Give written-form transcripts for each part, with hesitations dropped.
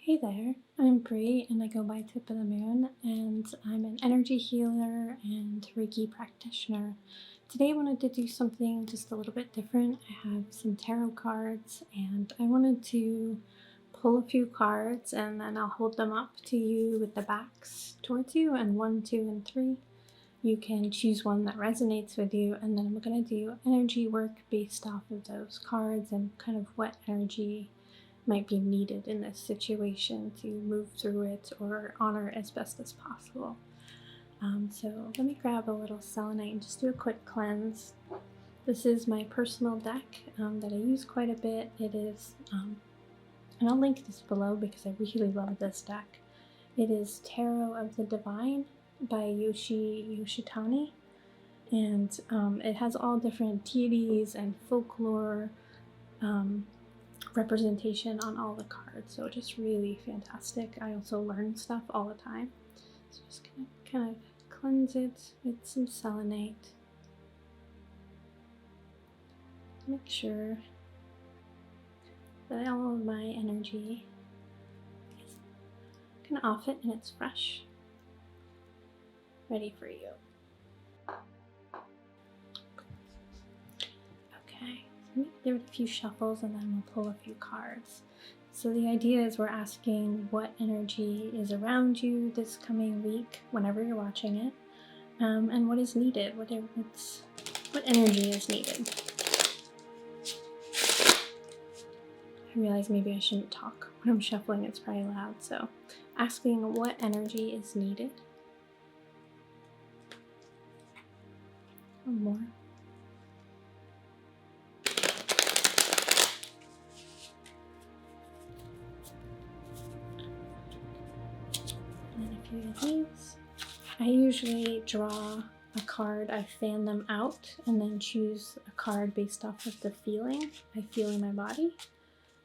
Hey there, I'm Bree and I go by Tip of the Moon, and I'm an energy healer and Reiki practitioner. Today I wanted to do something just a little bit different. I have some tarot cards and I wanted to pull a few cards and then I'll hold them up to you with the backs towards you, and 1, 2, and 3. You can choose one that resonates with you, and then I'm going to do energy work based off of those cards and kind of what energy might be needed in this situation to move through it or honor it as best as possible. So let me grab a little selenite and just do a quick cleanse. This is my personal deck that I use quite a bit. It is, and I'll link this below because I really love this deck. It is Tarot of the Divine by Yoshitani, and it has all different deities and folklore representation on all the cards, so just really fantastic. I also learn stuff all the time, so just gonna kind of cleanse it with some selenite. Make sure that all of my energy is kind of off it and it's fresh, ready for you. Okay, so I'm gonna give it a few shuffles and then we'll pull a few cards. So the idea is we're asking what energy is around you this coming week, whenever you're watching it, and what is needed, what energy is needed. I realize maybe I shouldn't talk when I'm shuffling, it's probably loud, so asking what energy is needed. One more. And then a few of these. I usually draw a card, I fan them out, and then choose a card based off of the feeling I feel in my body.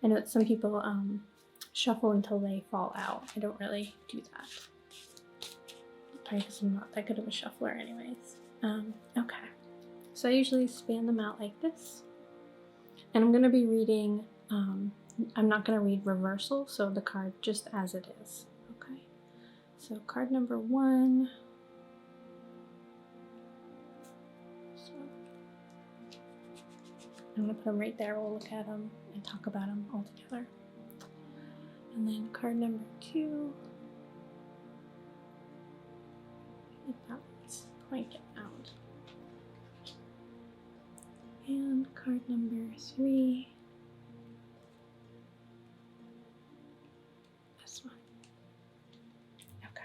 I know that some people shuffle until they fall out. I don't really do that. Probably because I'm not that good of a shuffler anyways. Okay, so I usually span them out like this. And I'm going to be reading, I'm not going to read reversal, so the card just as it is. Okay, so card number 1. So I'm going to put them right there. We'll look at them and talk about them all together. And then card number 2. I think that one's pointing out. And card number 3. This one. Okay.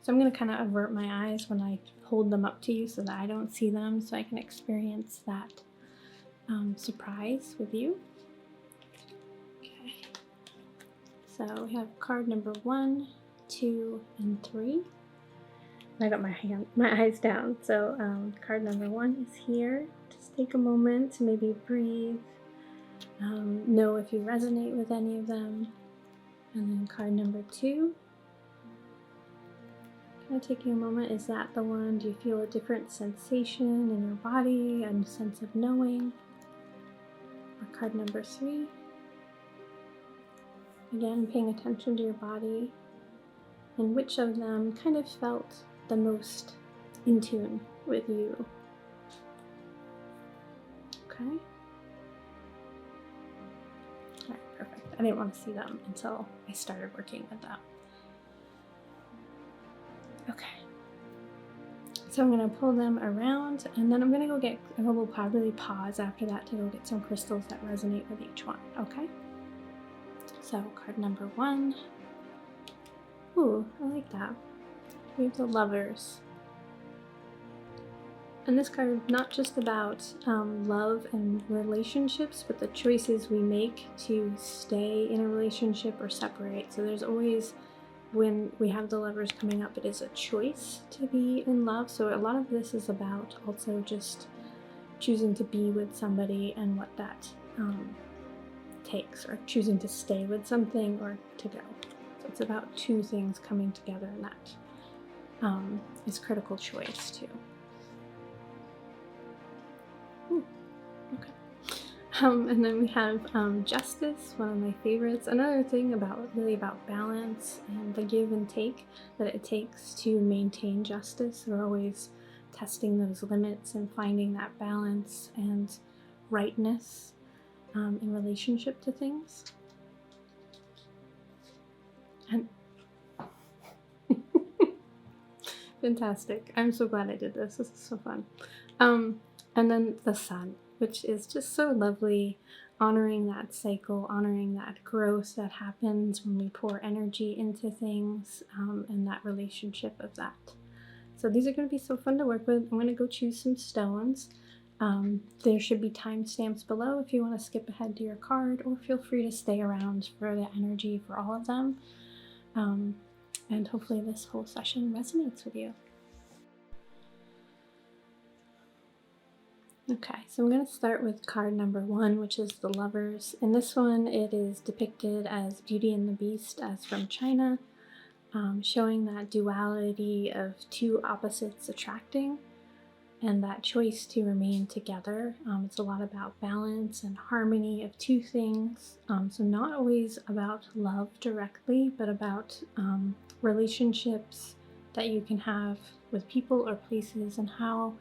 So I'm going to kind of avert my eyes when I hold them up to you so that I don't see them, so I can experience that surprise with you. Okay. So we have card number 1, 2, and 3. I got my eyes down. So card number 1 is here. Just take a moment to maybe breathe. Know if you resonate with any of them. And then card number 2. Kind of taking a moment. Is that the one? Do you feel a different sensation in your body and a sense of knowing? Or card number 3. Again, paying attention to your body. And which of them kind of felt the most in tune with you? Okay. Alright, perfect. I didn't want to see them until I started working with them. Okay. So I'm going to pull them around, and then I'm going to go get, I will probably pause after that to go get some crystals that resonate with each one, okay? So card number 1. Ooh, I like that. We have the Lovers. And this card is not just about love and relationships, but the choices we make to stay in a relationship or separate. So there's always, when we have the Lovers coming up, it is a choice to be in love. So a lot of this is about also just choosing to be with somebody and what that takes, or choosing to stay with something or to go. So it's about 2 things coming together, and that is critical choice too. Ooh, okay. And then we have justice, one of my favorites. Another thing really about balance and the give and take that it takes to maintain justice. We're always testing those limits and finding that balance and rightness in relationship to things. And fantastic. I'm so glad I did this. This is so fun. And then the sun, which is just so lovely, honoring that cycle, honoring that growth that happens when we pour energy into things, and that relationship of that. So these are going to be so fun to work with. I'm going to go choose some stones. There should be timestamps below if you want to skip ahead to your card, or feel free to stay around for the energy for all of them. And hopefully this whole session resonates with you. Okay, so I'm going to start with card number 1, which is the Lovers. In this one, it is depicted as Beauty and the Beast, as from China, showing that duality of two opposites attracting and that choice to remain together. It's a lot about balance and harmony of two things. So not always about love directly, but about relationships that you can have with people or places, and how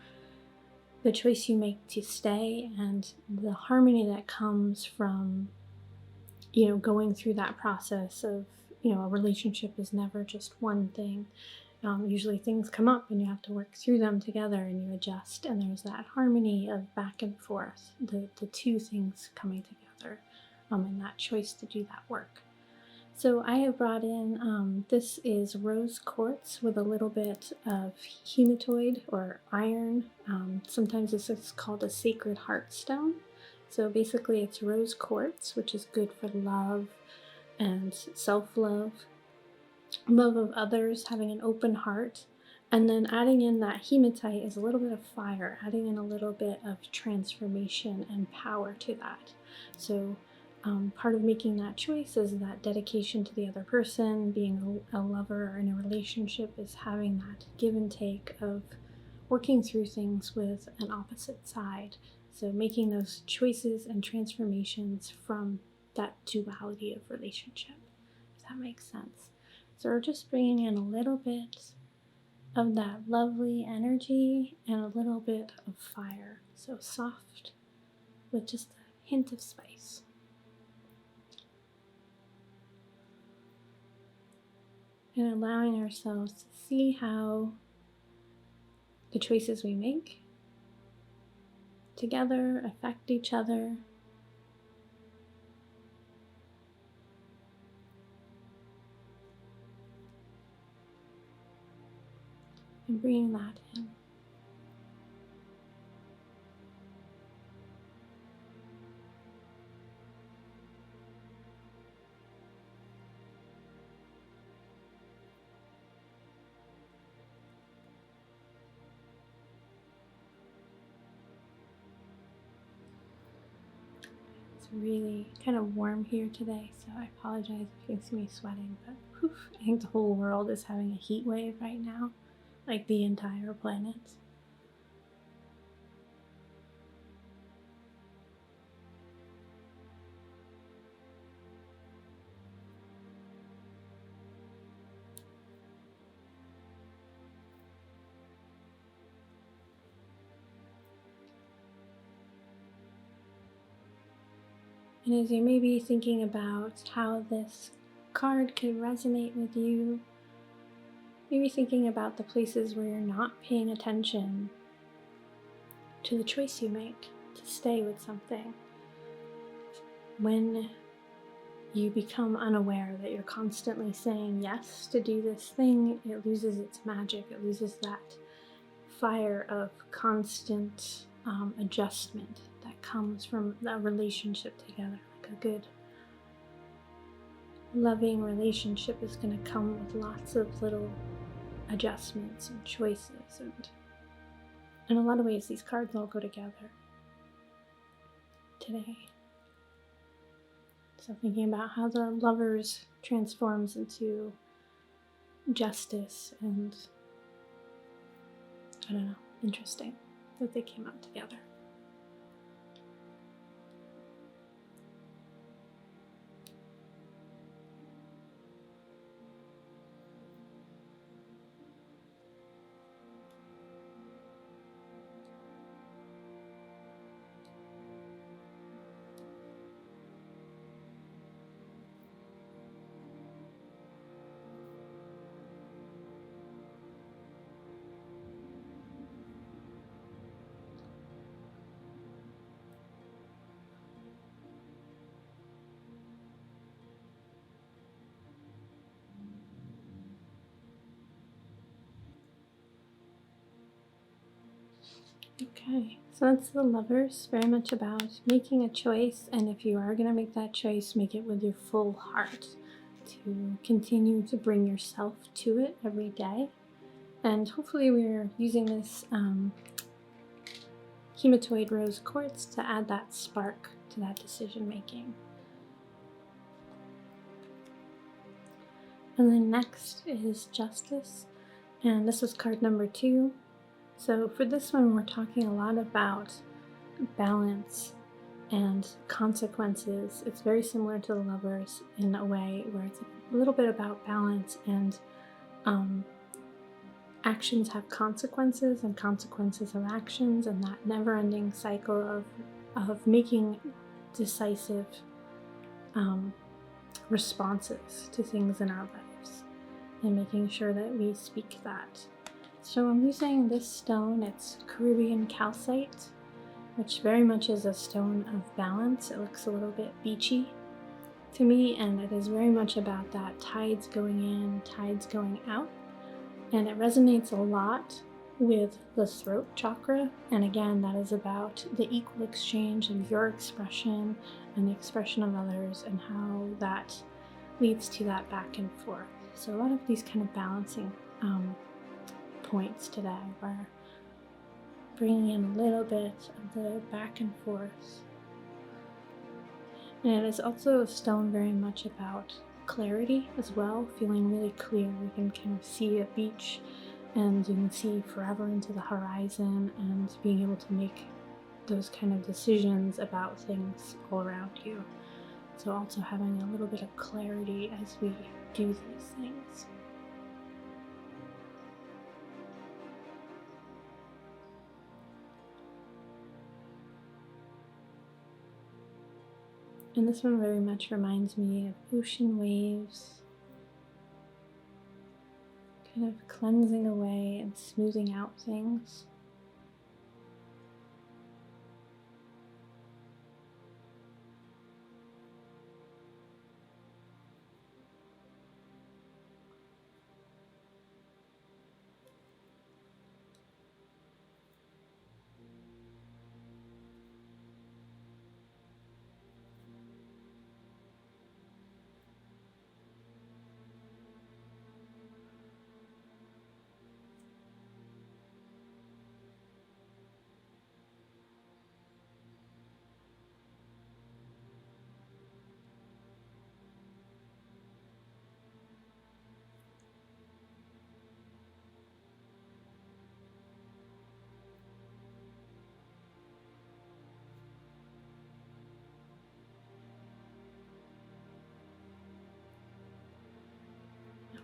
the choice you make to stay and the harmony that comes from, going through that process of, a relationship is never just one thing. Usually things come up and you have to work through them together and you adjust, and there's that harmony of back and forth, the two things coming together, and that choice to do that work. So I have brought in, this is rose quartz with a little bit of hematoid or iron. Sometimes this is called a sacred heart stone. So basically it's rose quartz, which is good for love and self-love, love of others, having an open heart. And then adding in that hematite is a little bit of fire, adding in a little bit of transformation and power to that. So part of making that choice is that dedication to the other person. Being a lover or in a relationship is having that give and take of working through things with an opposite side. So making those choices and transformations from that duality of relationship, if that makes sense. So we're just bringing in a little bit of that lovely energy and a little bit of fire. So soft with just a hint of spice. And allowing ourselves to see how the choices we make together affect each other. And bringing that in. Really kind of warm here today, so I apologize if you can see me sweating, but I think the whole world is having a heat wave right now, like the entire planet. And as you may be thinking about how this card could resonate with you, maybe thinking about the places where you're not paying attention to the choice you make to stay with something. When you become unaware that you're constantly saying yes to do this thing, it loses its magic. It loses that fire of constant adjustment that comes from a relationship together. Like a good loving relationship is going to come with lots of little adjustments and choices, and in a lot of ways these cards all go together today. So thinking about how the Lovers transforms into justice, and I don't know, interesting that they came out together. Okay, so that's the Lovers, very much about making a choice, and if you are going to make that choice, make it with your full heart to continue to bring yourself to it every day. And hopefully we're using this hematoid rose quartz to add that spark to that decision making. And then next is Justice, and this was card number 2. So for this one, we're talking a lot about balance and consequences. It's very similar to the Lovers in a way where it's a little bit about balance and actions have consequences and consequences of actions, and that never-ending cycle of making decisive responses to things in our lives and making sure that we speak that. So I'm using this stone. It's Caribbean calcite, which very much is a stone of balance. It looks a little bit beachy to me, and it is very much about that tides going in, tides going out. And it resonates a lot with the throat chakra. And again, that is about the equal exchange of your expression and the expression of others and how that leads to that back and forth. So a lot of these kind of balancing points today. We're bringing in a little bit of the back and forth. And it is also a stone very much about clarity as well, feeling really clear. You can kind of see a beach and you can see forever into the horizon and being able to make those kind of decisions about things all around you. So also having a little bit of clarity as we do these things. And this one very much reminds me of ocean waves, kind of cleansing away and smoothing out things.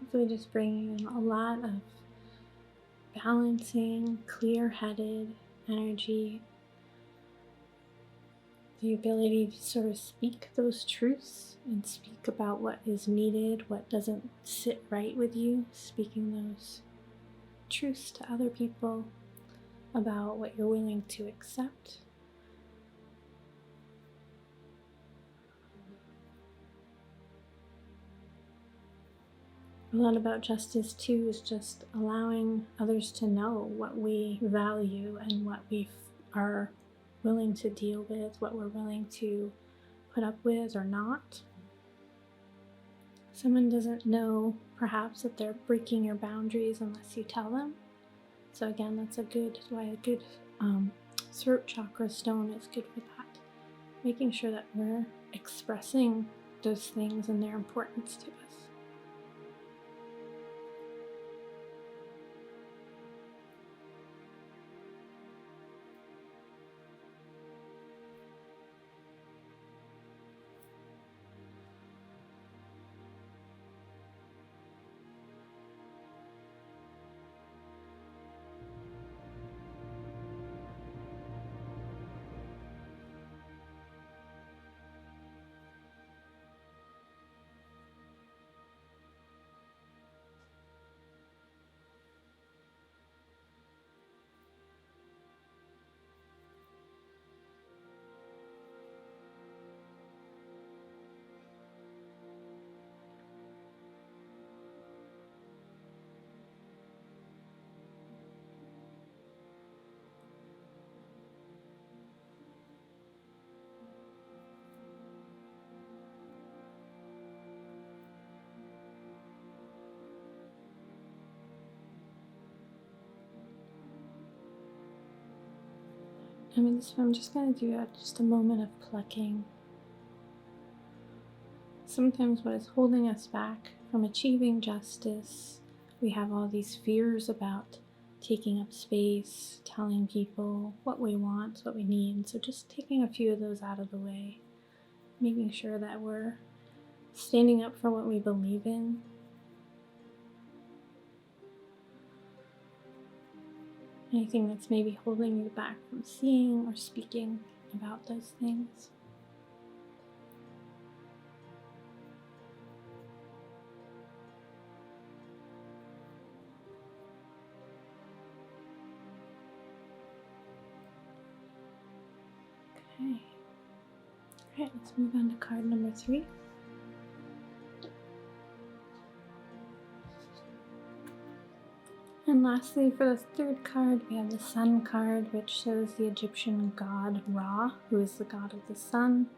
Hopefully just bringing in a lot of balancing, clear-headed energy, the ability to sort of speak those truths and speak about what is needed, what doesn't sit right with you, speaking those truths to other people about what you're willing to accept. A lot about justice too is just allowing others to know what we value and what we are willing to deal with, what we're willing to put up with or not. Someone doesn't know perhaps that they're breaking your boundaries unless you tell them. So again, that's a good throat chakra stone is good for that. Making sure that we're expressing those things and their importance to us. This one I'm just going to do just a moment of plucking. Sometimes what is holding us back from achieving justice, we have all these fears about taking up space, telling people what we want, what we need. So just taking a few of those out of the way, making sure that we're standing up for what we believe in. Anything that's maybe holding you back from seeing or speaking about those things. Okay. Alright, let's move on to card number 3. And lastly, for the third card, we have the Sun card, which shows the Egyptian god Ra, who is the god of the sun.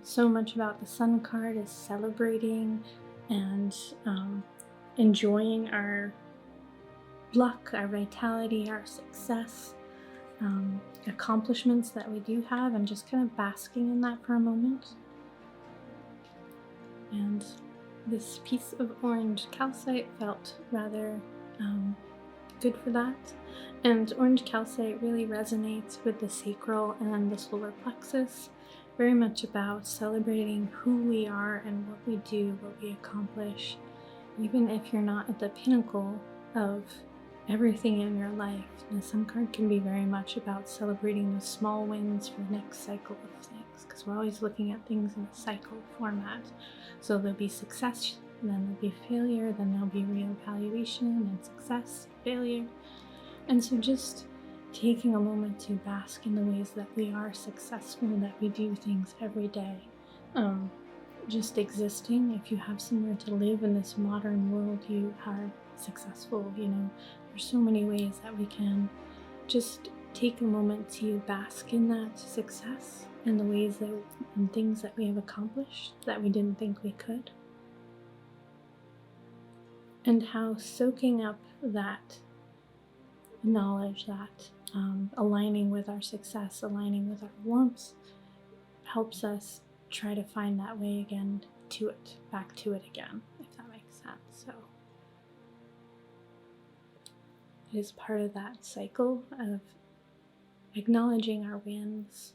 So much about the Sun card is celebrating and enjoying our luck, our vitality, our success, accomplishments that we do have, and just kind of basking in that for a moment. And this piece of orange calcite felt rather good for that. And orange calcite really resonates with the sacral and the solar plexus, very much about celebrating who we are and what we do, what we accomplish, even if you're not at the pinnacle of everything in your life. The Sun card can be very much about celebrating the small wins for the next cycle of things, because we're always looking at things in a cycle format. So there'll be success, then there'll be failure, then there'll be reevaluation, and success, failure. And so just taking a moment to bask in the ways that we are successful, that we do things every day. Just existing. If you have somewhere to live in this modern world, you are successful. There's so many ways that we can just take a moment to bask in that success and the ways and things that we have accomplished that we didn't think we could. And how soaking up that knowledge, that aligning with our success, aligning with our warmth, helps us try to find that way again to it, back to it again, if that makes sense. So it is part of that cycle of acknowledging our wins.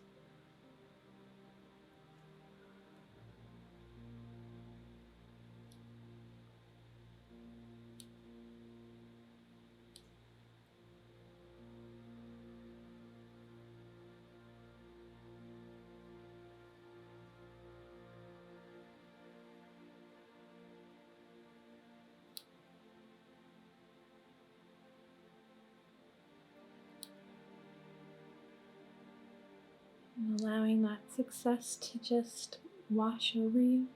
And allowing that success to just wash over you.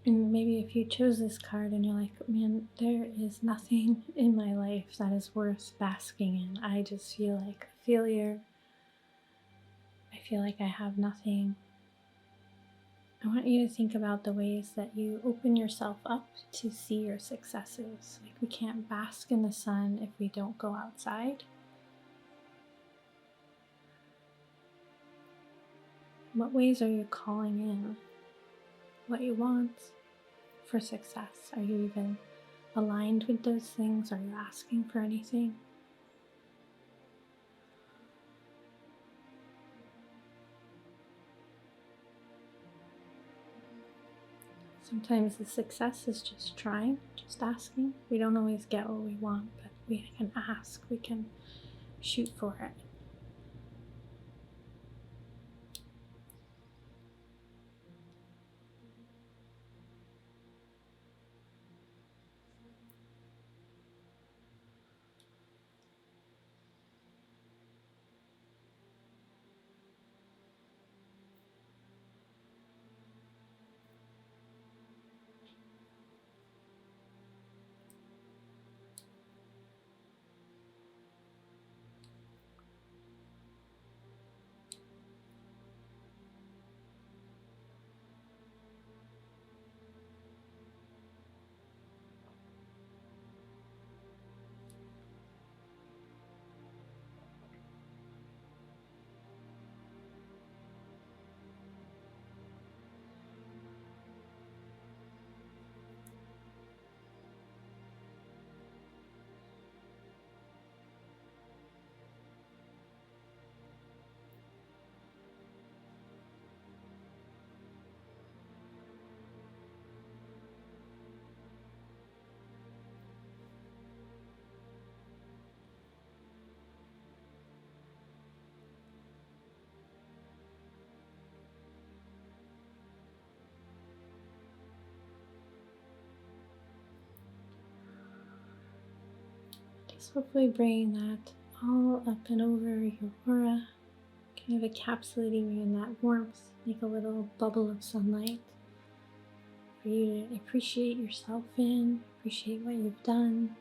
And maybe if you chose this card and you're like, man, there is nothing in my life that is worth basking in. I just feel like a failure. I feel like I have nothing. I want you to think about the ways that you open yourself up to see your successes. Like, we can't bask in the sun if we don't go outside. What ways are you calling in what you want for success? Are you even aligned with those things? Are you asking for anything? Sometimes the success is just trying, just asking. We don't always get what we want, but we can ask, we can shoot for it. hopefully bringing that all up and over your aura, kind of encapsulating you in that warmth, like a little bubble of sunlight for you to appreciate yourself in, appreciate what you've done.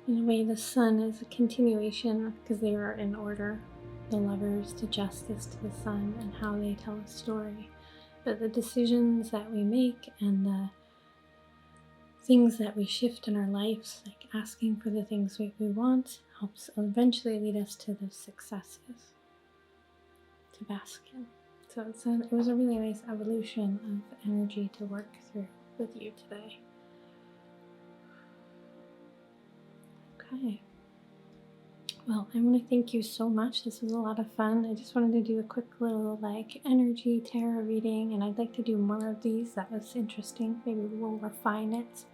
In a way, the sun is a continuation because they are in order. The lovers to justice to the sun and how they tell a story. But the decisions that we make and the things that we shift in our lives, like asking for the things we want, helps eventually lead us to the successes to bask in. So it was a really nice evolution of energy to work through with you today. Okay. Well, I want to thank you so much. This was a lot of fun. I just wanted to do a quick little energy tarot reading, and I'd like to do more of these. That was interesting. Maybe we'll refine it.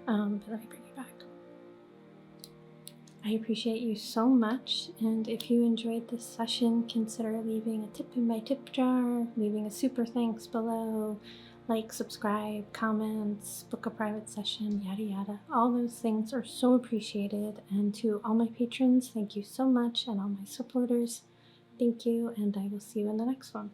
But let me bring you back. I appreciate you so much, and if you enjoyed this session, consider leaving a tip in my tip jar, leaving a super thanks below, like, subscribe, comments, book a private session, yada yada. All those things are so appreciated, and to all my patrons, thank you so much, and all my supporters, thank you, and I will see you in the next one.